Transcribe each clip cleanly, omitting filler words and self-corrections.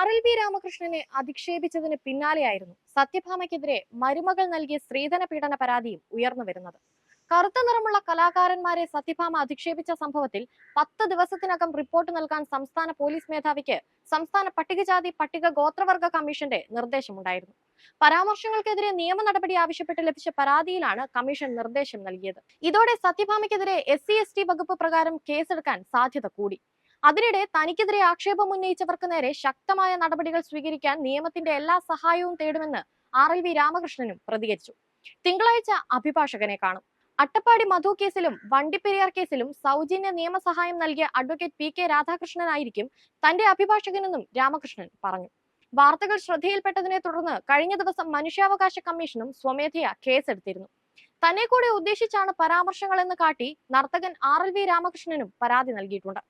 RLV രാമകൃഷ്ണനെ അധിക്ഷേപിച്ചതിന് പിന്നാലെയായിരുന്നു സത്യഭാമയ്ക്കെതിരെ മരുമകൾ നൽകിയ സ്ത്രീധന പീഡന പരാതിയും ഉയർന്നു വരുന്നത്. കറുത്ത നിറമുള്ള കലാകാരന്മാരെ സത്യഭാമ അധിക്ഷേപിച്ച സംഭവത്തിൽ 10 ദിവസത്തിനകം റിപ്പോർട്ട് നൽകാൻ സംസ്ഥാന പോലീസ് മേധാവിക്ക് സംസ്ഥാന പട്ടികജാതി പട്ടിക ഗോത്രവർഗ കമ്മീഷന്റെ നിർദ്ദേശമുണ്ടായിരുന്നു. പരാമർശങ്ങൾക്കെതിരെ നിയമ നടപടി ആവശ്യപ്പെട്ട് ലഭിച്ച പരാതിയിലാണ് കമ്മീഷൻ നിർദ്ദേശം നൽകിയത്. ഇതോടെ സത്യഭാമയ്ക്കെതിരെ SC/ST വകുപ്പ് പ്രകാരം കേസെടുക്കാൻ സാധ്യത കൂടി. അതിനിടെ തനിക്കെതിരെ ആക്ഷേപം ഉന്നയിച്ചവർക്ക് നേരെ ശക്തമായ നടപടികൾ സ്വീകരിക്കാൻ നിയമത്തിന്റെ എല്ലാ സഹായവും തേടുമെന്ന് RLV രാമകൃഷ്ണനും പ്രതികരിച്ചു. തിങ്കളാഴ്ച അഭിഭാഷകനെ കാണും. അട്ടപ്പാടി മധു കേസിലും വണ്ടിപ്പെരിയാർ കേസിലും സൗജന്യ നിയമസഹായം നൽകിയ അഡ്വക്കേറ്റ് PK രാധാകൃഷ്ണനായിരിക്കും തന്റെ അഭിഭാഷകനെന്നും രാമകൃഷ്ണൻ പറഞ്ഞു. വാർത്തകൾ ശ്രദ്ധയിൽപ്പെട്ടതിനെ തുടർന്ന് കഴിഞ്ഞ ദിവസം മനുഷ്യാവകാശ കമ്മീഷനും സ്വമേധയാ കേസെടുത്തിരുന്നു. തന്നെ കൂടെ ഉദ്ദേശിച്ചാണ് പരാമർശങ്ങളെന്ന് കാട്ടി നർത്തകൻ RLV രാമകൃഷ്ണനും പരാതി നൽകിയിട്ടുണ്ട്.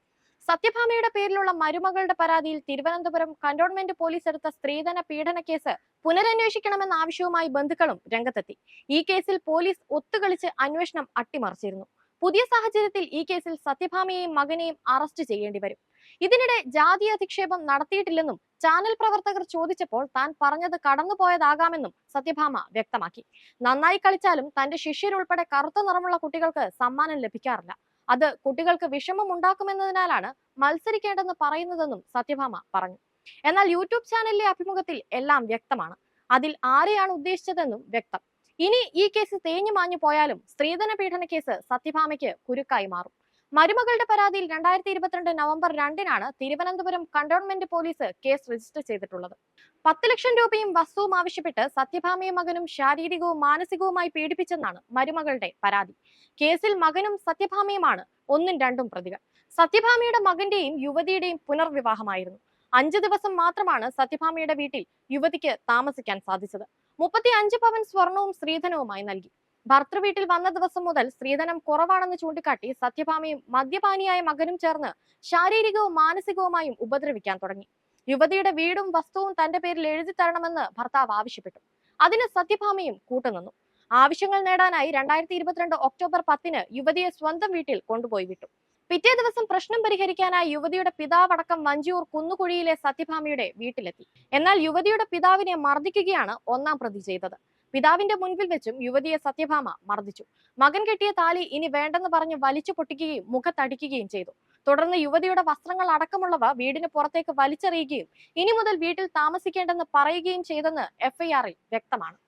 സത്യഭാമയുടെ പേരിലുള്ള മരുമകളുടെ പരാതിയിൽ തിരുവനന്തപുരം കന്റോൺമെന്റ് പോലീസ് എടുത്ത സ്ത്രീധന പീഡന കേസ് പുനരന്വേഷിക്കണമെന്ന ആവശ്യവുമായി ബന്ധുക്കളും രംഗത്തെത്തി. ഈ കേസിൽ പോലീസ് ഒത്തുകളിച്ച് അന്വേഷണം അട്ടിമറിച്ചിരുന്നു. പുതിയ സാഹചര്യത്തിൽ ഈ കേസിൽ സത്യഭാമയെയും മകനെയും അറസ്റ്റ് ചെയ്യേണ്ടി വരും. ഇതിനിടെ ജാതി അധിക്ഷേപം നടത്തിയിട്ടില്ലെന്നും ചാനൽ പ്രവർത്തകർ ചോദിച്ചപ്പോൾ താൻ പറഞ്ഞത് കടന്നുപോയതാകാമെന്നും സത്യഭാമ വ്യക്തമാക്കി. നന്നായി കളിച്ചാലും തന്റെ ശിഷ്യരുൾപ്പെടെ കറുത്ത നിറമുള്ള കുട്ടികൾക്ക് സമ്മാനം ലഭിക്കാറില്ല. അത് കുട്ടികൾക്ക് വിഷമം ഉണ്ടാക്കുമെന്നതിനാലാണ് മത്സരിക്കേണ്ടെന്ന് പറയുന്നതെന്നും സത്യഭാമ പറഞ്ഞു. എന്നാൽ യൂട്യൂബ് ചാനലിലെ അഭിമുഖത്തിൽ എല്ലാം വ്യക്തമാണ്. അതിൽ ആരെയാണ് ഉദ്ദേശിച്ചതെന്നും വ്യക്തം. ഇനി ഈ കേസ് തേഞ്ഞു മാഞ്ഞു പോയാലും സ്ത്രീധന പീഡന കേസ് സത്യഭാമയ്ക്ക് കുരുക്കായി മാറും. മരുമകളുടെ പരാതിയിൽ 2022 നവംബർ 2-നാണ് Thiruvananthapuram cantonment police case register ചെയ്തിട്ടുള്ളത്. 10 ലക്ഷം രൂപയും വസ്തുവും ആവശ്യപ്പെട്ട് സത്യഭാമയും മകനും ശാരീരികവും മാനസികവുമായി പീഡിപ്പിച്ചെന്നാണ് മരുമകളുടെ പരാതി. കേസിൽ മകനും സത്യഭാമയുമാണ് 1ഉം 2ഉം പ്രതികൾ. സത്യഭാമയുടെ മകന്റെയും യുവതിയുടെയും പുനർവിവാഹമായിരുന്നു. 5 ദിവസം മാത്രമാണ് സത്യഭാമയുടെ വീട്ടിൽ യുവതിക്ക് താമസിക്കാൻ സാധിച്ചത്. 35 പവൻ സ്വർണവും സ്ത്രീധനവുമായി നൽകി. ഭർത്തൃവീട്ടിൽ വന്ന ദിവസം മുതൽ സ്ത്രീധനം കുറവാണെന്ന് ചൂണ്ടിക്കാട്ടി സത്യഭാമയും മദ്യപാനിയായ മകനും ചേർന്ന് ശാരീരികവും മാനസികവുമായും ഉപദ്രവിക്കാൻ തുടങ്ങി. യുവതിയുടെ വീടും വസ്തുവും തന്റെ പേരിൽ എഴുതി തരണമെന്ന് ഭർത്താവ് ആവശ്യപ്പെട്ടു. അതിന് സത്യഭാമയും കൂട്ടുനിന്നു. ആവശ്യങ്ങൾ നേടാനായി 2022 ഒക്ടോബർ 10-ന് യുവതിയെ സ്വന്തം വീട്ടിൽ കൊണ്ടുപോയി വിട്ടു. പിറ്റേ ദിവസം പ്രശ്നം പരിഹരിക്കാനായി യുവതിയുടെ പിതാവടക്കം വഞ്ചിയൂർ കുന്നുകുഴിയിലെ സത്യഭാമയുടെ വീട്ടിലെത്തി. എന്നാൽ യുവതിയുടെ പിതാവിനെ മർദ്ദിക്കുകയാണ് 1-ാം പ്രതി ചെയ്തത്. പിതാവിന്റെ മുൻപിൽ വെച്ചും യുവതിയെ സത്യഭാമ മർദ്ദിച്ചു. മകൻ കെട്ടിയ താലി ഇനി വേണ്ടെന്ന് പറഞ്ഞ് വലിച്ചു പൊട്ടിക്കുകയും മുഖത്തടിക്കുകയും ചെയ്തു. തുടർന്ന് യുവതിയുടെ വസ്ത്രങ്ങൾ അടക്കമുള്ളവ വീടിന് പുറത്തേക്ക് വലിച്ചെറിയുകയും ഇനി മുതൽ വീട്ടിൽ താമസിക്കേണ്ടെന്ന് പറയുകയും ചെയ്തെന്ന് FIR-ൽ വ്യക്തമാണ്.